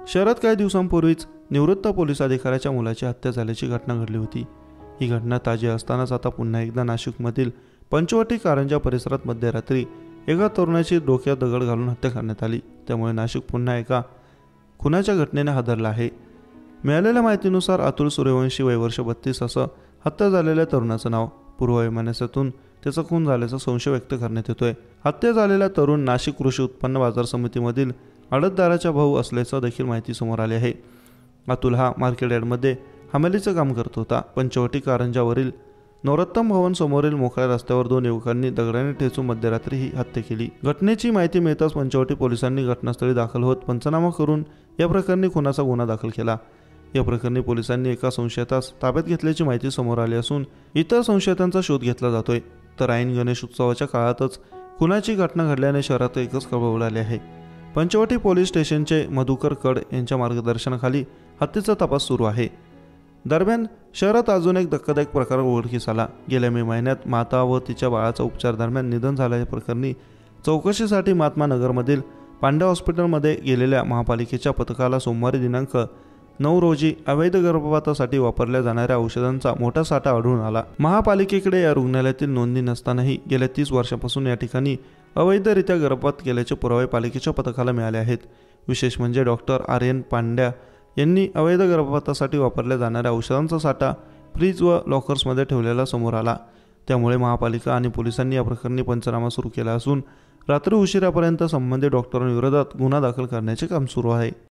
शहरात काही दिवसांपूर्वीच निवृत्त पोलीस अधिकाऱ्याच्या मुलाची हत्या झाल्याची घटना घडली होती। ही घटना ताजी असतानाच आता पुन्हा एकदा नाशिकमधील पंचवटी कारंजा परिसरात मध्यरात्री एका तरुणाची डोक्यात दगड घालून हत्या करण्यात आली। त्यामुळे नाशिक पुन्हा एका खुनाच्या घटनेने हादरला आहे। मिळालेल्या माहितीनुसार अतुल सूर्यवंशी वय वर्ष 32 असं हत्या झालेल्या तरुणाचं नाव। पूर्ववैमनस्यातून त्याचा खून झाल्याचा संशय व्यक्त करण्यात येतोय। हत्या झालेला तरुण नाशिक कृषी उत्पन्न बाजार समितीमधील आडतदाराचा भाऊ असल्याचं देखील माहिती समोर आली आहे। अतुल हा मार्केट यार्डमध्ये हमालीचं काम करत होता। पंचवटी कारंजावरील नरोत्तम भवन समोरील मोकळ्या रस्त्यावर दोन युवकांनी दगडाने ठेचून मध्यरात्री ही हत्या केली। घटनेची माहिती मिळताच पंचवटी पोलिसांनी घटनास्थळी दाखल होत पंचनामा करून या प्रकरणी खुनाचा गुन्हा दाखल केला। या प्रकरणी पोलिसांनी एका संशयितास ताब्यात घेतल्याची माहिती समोर आली असून इतर संशयितांचा शोध घेतला जातोय। तर ऐन गणेश उत्सवाच्या काळातच खुनाची घटना घडल्याने शहरात एकच खळबळ उडाली आहे। पंचवटी पोलीस स्टेशनचे मधुकर कड यांच्या मार्गदर्शनाखाली हत्येचा तपास सुरू आहे। दरम्यान शहरात अजून एक धक्कादायक प्रकार उघडकीस आला। गेल्या मे महिन्यात माता व तिच्या बाळाचा उपचार दरम्यान निधन झाल्याच्या प्रकरणी चौकशीसाठी महात्मा नगरमधील पांड्या हॉस्पिटलमध्ये गेलेल्या महापालिकेच्या पथकाला सोमवारी दिनांक 9 रोजी अवैध गर्भपातासाठी वापरल्या जाणाऱ्या औषधांचा मोठा साठा आढळून आला। महापालिकेकडे या रुग्णालयातील नोंदणी नसतानाही गेल्या 30 वर्षांपासून या ठिकाणी अवैधरित्या गर्भपात केल्याचे पुरावे पालिकेच्या पथकाला मिळाले आहेत। विशेष म्हणजे डॉक्टर आर्यन पांड्या यांनी अवैध गर्भपातासाठी वापरल्या जाणाऱ्या औषधांचा साठा फ्रीज व लॉकर्समध्ये ठेवलेला समोर आला। त्यामुळे महापालिका आणि पोलिसांनी या प्रकरणी पंचनामा सुरू केला असून रात्री उशिरापर्यंत संबंधित डॉक्टरांविरोधात गुन्हा दाखल करण्याचे काम सुरू आहे।